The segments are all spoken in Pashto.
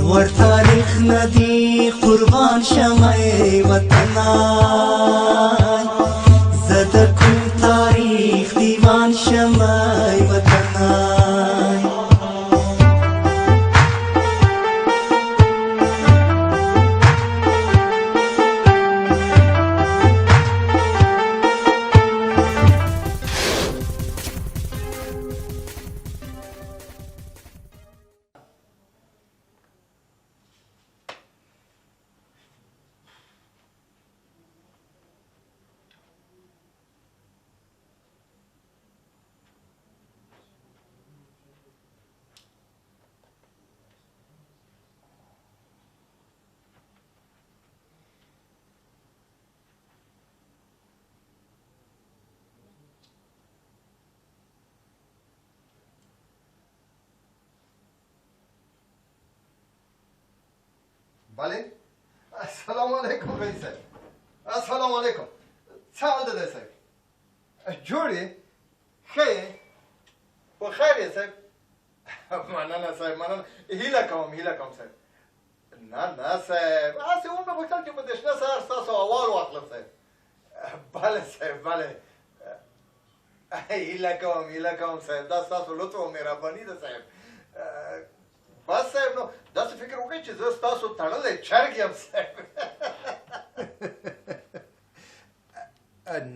ور تاریخ ندی قربان شمع وطنای زد کوم تاریخ دیوان شمع وطنای بله السلام علیکم رئیس صاحب السلام علیکم څه حال ده صاحب جوړ یې ښه یې په خیر یې صاحب مننه صاحب مننه هیله کوم صاحب نه صاحب هسې ومې غوښتل چې په دې شنه سهار ستاسو احوال واخلم صاحب بله صاحب بله هیله کوم صاحب دا ستاسو لطف او مهرباني ده صاحب بس صاحب نو داسې فکر وکړئ چې زه ستاسو تړلی چرګ یم صاحب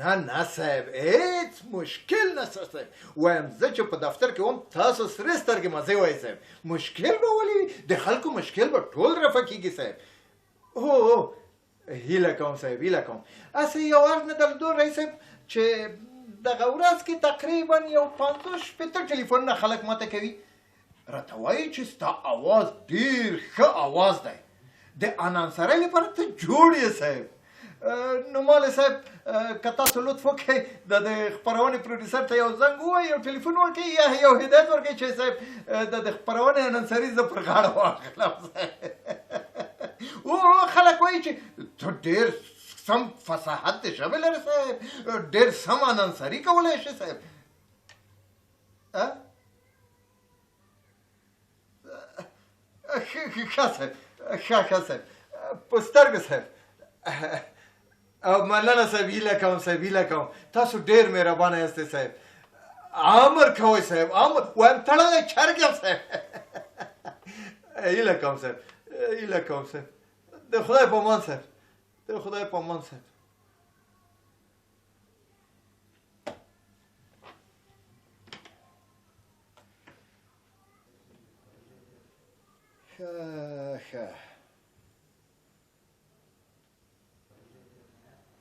نه صاحب هیڅ مشکل نشته صاحب وایم زه چې په دفتر کې وم تاسو سرې سترګې مزې وایي صاحب مشکل به ولې وي د خلکو مشکل به ټول رفع کېږي صاحب هو هیله کوم صاحب هیله کوم هسې یو عرض مې درلود رئیس صاحب چې دغه ورځ کې تقریبا یو 50 شپېته ټلیفونونه خلک ماته کوي راته وایي چې ستا اواز ډېر ښه اواز دی د انانسرۍ لپاره ته جوړ یې صاحب نو مالې صاحب که تاسو لطف وکړئ د خپرونې پروډیوسر ته یو زنګ ووایئ یو ټلیفون ورکړئ یا یو هدایت ورکړئ چې صاحب د خپرونې انانسري زه پر غاړه واخلم او خلک وایي چې ته ډېر سم فصاحت د ژبې لرې صاحب ډېر سم انانسري کولی شې صاحب ښه صاحب په سترګو صاحب مننه صاحب هیله کوم تاسو ډېر مهربانه یاستئ صاحب امر کوئ صاحب امر وایم تړلی چرګ یم صاحب هیله کوم صاحب د خدای په امان صاحب ښه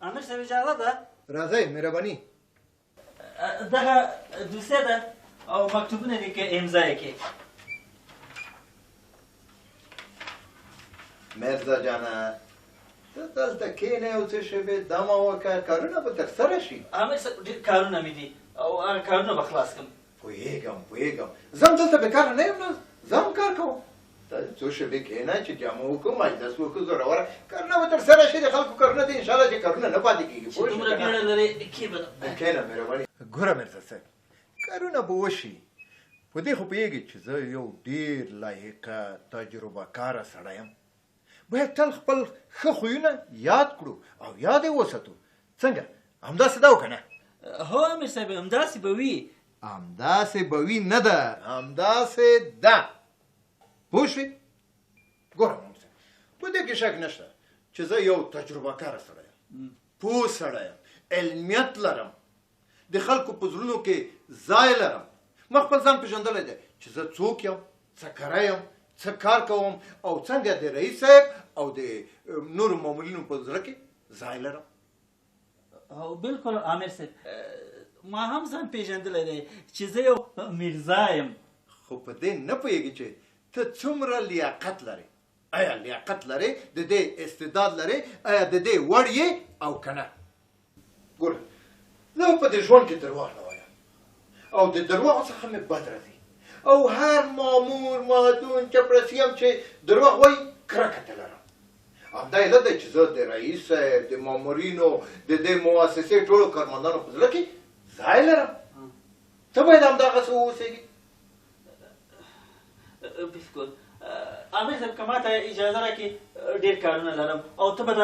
امیر صاحب اجازه ده راځئ مهرباني دغه دوسیه ده او مکتوبونه دي که امضا یې کې مرزا جانه ته دلته کښېنئ او څه شی به دمه وکړه کارونه به ترسره شي امیر صاحب ډېر کارونه مې دي او هغه کارونه به خلاص کړم پوهېږم زه هم دلته بېکاره نه یم نه زه هم کار کوم څو شېبې کښېنه چې جامه وکړو مجلس وکړو زوروره کارونه به ترسره شي د خلکو کارونه دي انشاءالله چې کارونه نه پاتې کېږي چې دومره بیړه لرې کښېنه مهرباني ګوره مرزا صاحب کارونه به وشي په دې خو پوهېږي چې زه یو ډېر لایقه تجربه کاره سړی یم باید تل خپل ښه خویونه یاد کړو او یاد یې وساتو څنګه همداسې ده او که نه هو امیر صاحب همداسې به وي نه ده همداسې ده پوه شوې ګوره مام صاحب په دې کې شک نشته چې زه یو تجربه کاره سړی یم پوه سړی یم علمیت لرم د خلکو په زړونو کې ځای لرم ما خپل ځان پېژندلی دی چې زه څوک یم څه کری یم څه کار کوم او څنګه د رئیس صاحب او د نورو مامورینو په زړه کې ځای لرم بلکل امیر صاحب ما هم ځان پېژندلی دی چې زه یو میرزا یم خو په دې نه پوهېږي چې ته څومره لیاقت لرې آیا لیاقت لرې د دې استعداد لرې آیا د دې وړ یې او که نه ګوره زه په دې ژوند کې درواغ نه وایم او د درواغو څخه مې بد راځي او هر مامور مهدون چپړاسي یم چې درواغ وایي کرکه ته لرم همدا علت دی چې زه د رئیس صاحب د مامورینو د دې مؤسسې ټولو کارمندانو په زړه کې ځای لرم ته باید همدغسې واوسېږي بلکل عامر صاحب که ما ته اجازه راکړې ډېر کارونه لرم او ته به د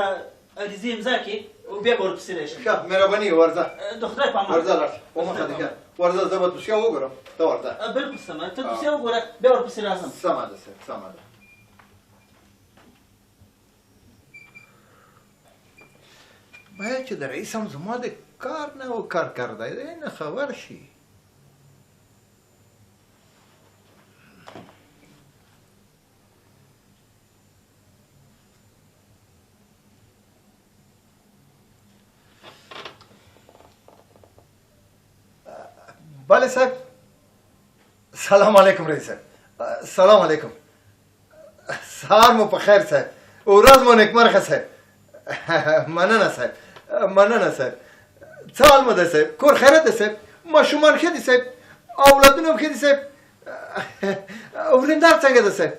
عریضې امضا کړې او بیا به ورپسې راشم ښه مهرباني ورځه د خدای په امان ورځه لاړ په مخه دې ښه ورځه زه به دوسیه وګورم ته ورځه بلکل سمه ته دوسیه وګوره بیا ورپسې راځم سمه ده صاحب سمه ده باید چې د رئیس هم زما د کار نه و کار کرده دی نه خبر شي بله صاحب سلام علیکم رئیس صاحب سلام علیکم سهار مو په خیر صاحب ورځ مو نیکمرغه صاحب مننه صاحب مننه صاحب څه حال مو ده صاحب کور خیرت ده صاحب ماشومان ښه دي صاحب اولادونه هم ښه دي صاحب ورېندار څنګه ده صاحب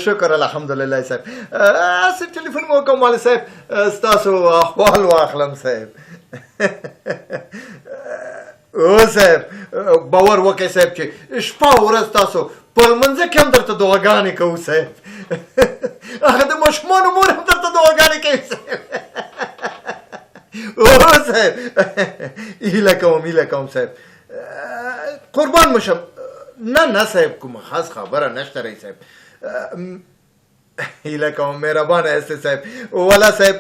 شکر الحمدلله صاحب هسې ټلیفون مو وکړم والي صاحب ستاسو احوال واخلم صاحب او صاحب باور وکړئ صاحب چې شپه او ورځ تاسو په لمانځه کې هم درته دعاګانې کوو صاحب هغه د ماشومانو مور هم درته دعاګانې کوي صاحب او صاحب هیله کوم صاحب قربان مشم نه صاحب کومه خاص خبره نشته رئیس صاحب هیله کوم مهربانه یاست صاحب والا صاحب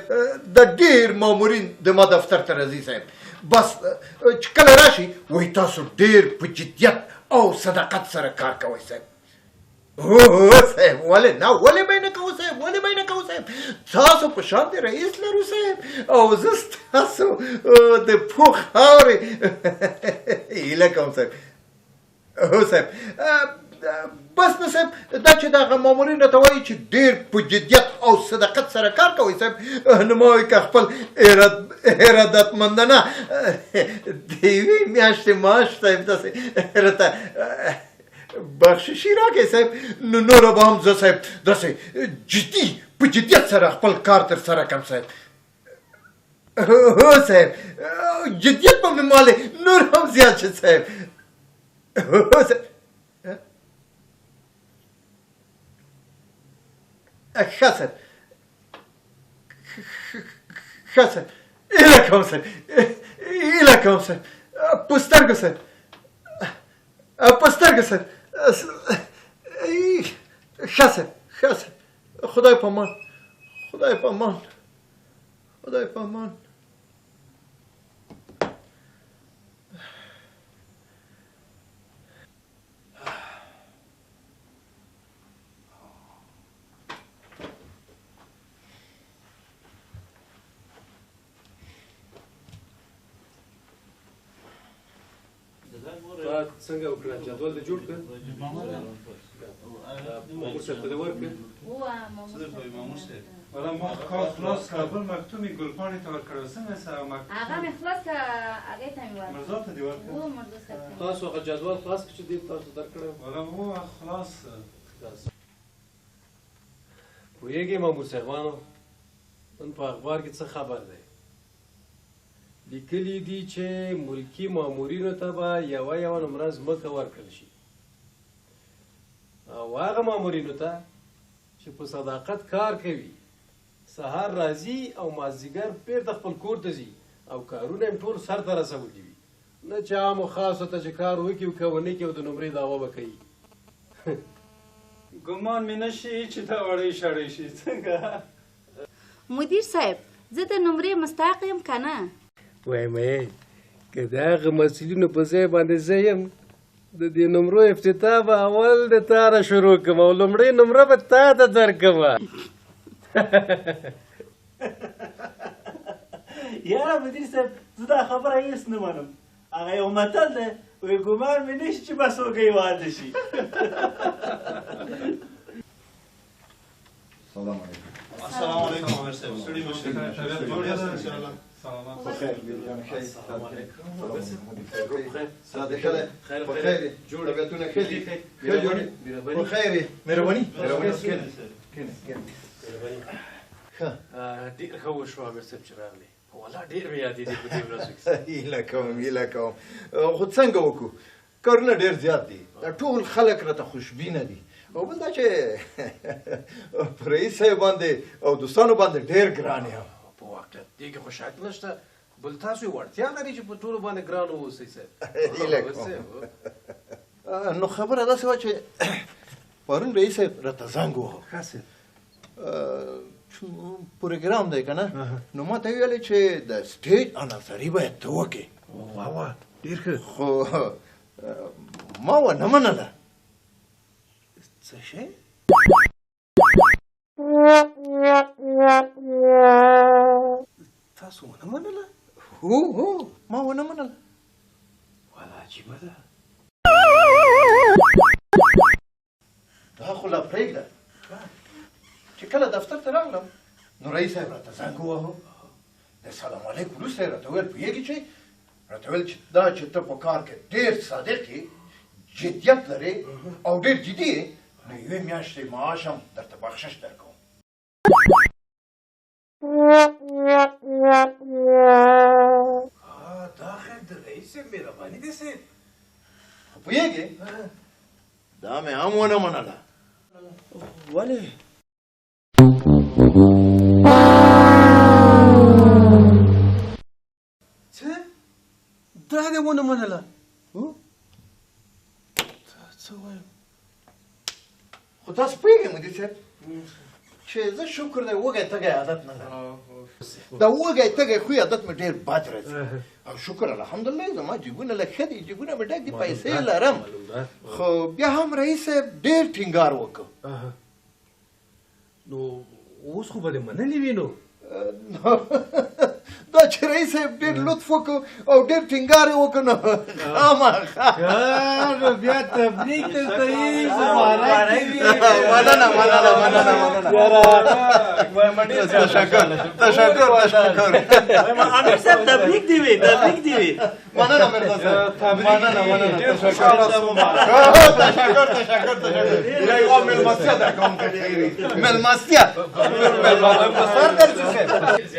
د ډېر مامورین د ما دفتر ته راځي صاحب بس چې کله راشي وایي تاسو ډېر په جدیت او صداقت سره کار کوئ صاحب هو صاحب ولې نه ولې به یې نه کوو صاحب ولې به یې نه کوو صاحب تاسو په شان د رئیس لرو صاحب او زه ستاسو د پښو خاورې هیله کوم صاحب هو صاحب بس نه صاحب دا چې دغه مامورین راته وایي چې ډېر په جدیت او صداقت سره کار کوئ صاحب نو ما وایي که خپل ارادتمندانه د یوې میاشتې معاش صاحب داسې راته بخششي راکړئ صاحب نو نوره به هم زه صاحب داسې جدي په جدیت سره خپل کار ترسره کړم صاحب هو صاحب جدیت به مې مالې نور هم زیات شي صاحب هو صاحب ښه صاحب ښه صاحب هیله کوم صاحب هیله کوم صاحب په سترګو صاحب په سترګو صاحب ښه صاحب ښه صاحب خدای په امان خدای په امان خدای په امان څنګه وکړه جدول دې جوړ کړ مامور صاحب ته دې ورکړ والا ما کار خلاص کردم مکتوب گلپانی تا ورکړل څنګه سره مکتوب هغه مې خلاص کړ هغه ته مې ورکړ مرزا ته دی ورکړ او مرزا صاحب تاسو هغه جدول خلاص کړئ چې دې تاسو درکړم والا مو خلاص پوهیږئ مامور صاحبانو نن په اخبار کې څه خبر دی لیکلي دي چې ملکي مامورینو ته به یوه نمره ځمکه ورکړل شي او هغه مامورینو ته چې په صداقت کار کوي سهار راځي او مازدیګر بېرته خپل کور ته ځي او کارونه یې ټول سر ته رسولي وي نه چې عامو خاصو ته چې کار وکړي او که ونه کړي او د نمرې دعوه به کوي ګمان مې نه شي چې دا وړی شړی شي څنګه مدیر صاحب زه د نمرې مستحق یم که نه وایم که د هغه مسؤلینو په ځای باندې زه یم د دې نمرو افتتاح به اول د تا نه شروع کړم او لومړۍ نمره به تا ته درکړم یاره مدیر صاحب زه دا خبره هېڅ نه منم هغه یو متل دی وایي ګمان مې نه شي چې بس وږی واده شي سلام علیکم السلام علیکم عامر صاحب سړي مشي جوړ یاست ان شاء الله سلامات بخیر بیرجان خیر السلام علیکم ساده خیر خیر بخیر جوړ طبیعتونه ښه دي ښه جوړې مهرباني بخیر مهرباني مهرباني ښه ډېر ښه وشو عامر صاحب چې راغلی والله ډېر مې یادېدې په دې ورځو کې هیله کوم خو څنګه وکړو کارونه ډېر زیات دي دا ټول خلک راته خوشبینه دي او بل دا چې په رئیس صاحب باندې او دوستانو باندې ډېر ګران یم په واقعیت دې کې خو شک نشته بل تاسو یې وړتیا لري چې په ټولو باندې ګران واوسئ صاحب هیله کوم نو خبره داسې وه چې پرون رئیس صاحب راته زنګ ووهه پروګرام دی که نه نو ما ته ویلې چې د سټیج اناظري باید ته وکړې واه واه ډېر ښه خو ما ونه منله څه شی تاسو ونه منله هو ما ونه منله والا عجیبه ده دا خو لا پرېږده چې کله دفتر ته راغلم نو رئیس صاحب راته زنګ وواهه د سلام علیکم وروسته یې راته وویل پوهېږې چې راته ویل چې دا چې ته په کار کې ډېر صادق یې جدیت لرې او ډېر جدي یې نو یوې میاشتې معاش هم درته بخشش درکوم دا خیر د رئیس صاحب مهرباني دی صاحب خو پوهېږې دا مې هم ونه منله ولې څه دا دې ونه منله څه وایم خو تاسو پوهېږئ مدیر صاحب چې زه شکر دی وږی تږی عادت نه لرم دا وږی تږی خوی عادت مې ډېر بد راځي او شکر الحمدلله زما جیبونه لږ ښه دي جیبونه مې ډک دي پیسې لرم خو بیا هم رئیس صاحب ډېر ټینګار وکړ نو اوس خو به دې منلي وي نو دا چې رئیس صاحب ډېر لطف وکړ او ډېر ټینګار یې وکړ نو خامخا نو بیا تبلیغ ته صحیح مبارک مننه تشکر امیر صاحب تبریک دی وی مننه مرزا صاحب مننه تشکر یو ملمستیا در کوم ملمستیا سر درځي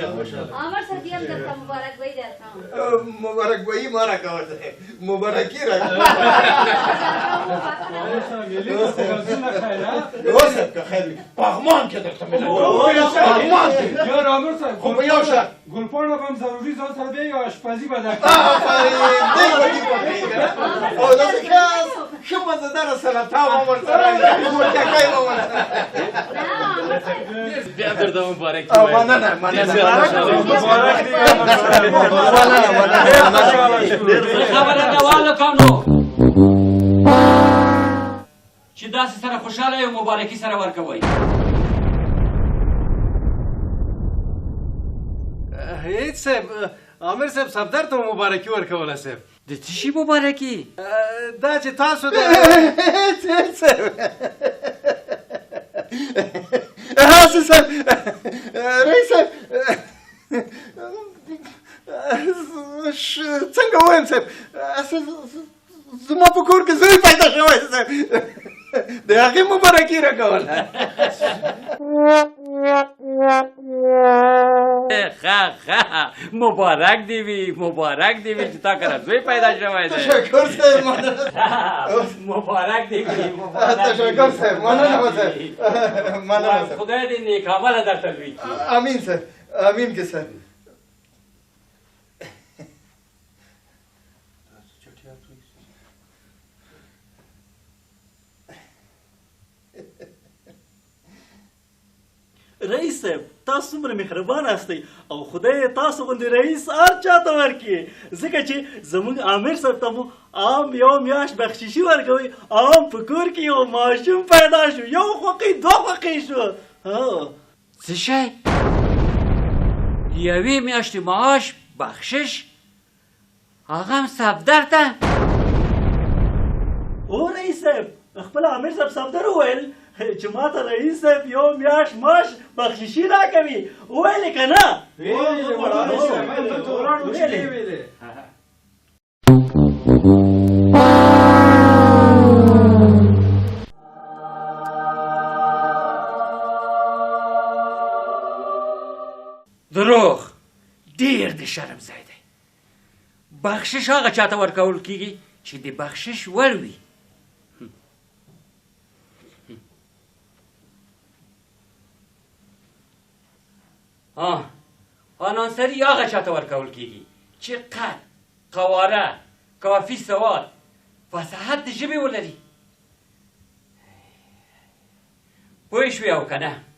عمر صاحب هم درته مبارک وای درته مبارک وای ما را کوته مبارکی را اوسه که خیر پغمان کې درته ملګری پغمان یار امیر صاحب خو په یو شرط ګلپاڼه به هم ضروري ځان سره بیایي او اشپزي به در او داسې ښه مزهداره سلطه هم ورسره مرچکۍ هم ورسره بیا درته مبارک مننه خبره دوالو کانو چې داسې سره خوشحاله یو مبارکي سره ورکوئ هیڅ صاحب عامر صاحب صفدر ته مبارکي ورکوله صاحب د څه شي مبارکي دا چې تاسو د هاسه صاحب رئیس صاحب څنګه وایم صاحب زما په کور کې زوی پیدا شوی صاحب د هغې مبارکي راکوله مبارک دی وي چې تا کره زوی پیدا شوی دی تشکر صاحب مبارک دی وي تشکر صاحب مننه صاحب خدای دې نیک عمله درته لوی کړي امین صاحب امین که صاحب رئیس صاحب تاسو څومره مهربان یاستئ او خدای تاسو غوندې رئیس هر چاته ورکړي ځکه چې زموږ امیر صاحب ته مو عام یو میاشت بخششي ورکوئ عام په کور کې یو ماشوم پیدا شو یو خوقۍ دوه خوقۍ شو څه شی یوې میاشتې معاش بخشش هغه هم صفدر ته او رئیس صاحب خپل امیر صاحب صفدر وویل چې ما ته رئیس صاحب یو میاشت معاش بخششي راکوي وویلې که نه دروغ ډیر د شرم ځای دی بخشش هغه چاته ورکول کیږي چې د بخشش وړ وي. انانسري هغه چاته ورکول کیږي چې قد، قواره، کافي سواد، فصاحت د ژبې ولري. پوه شوې او که نه؟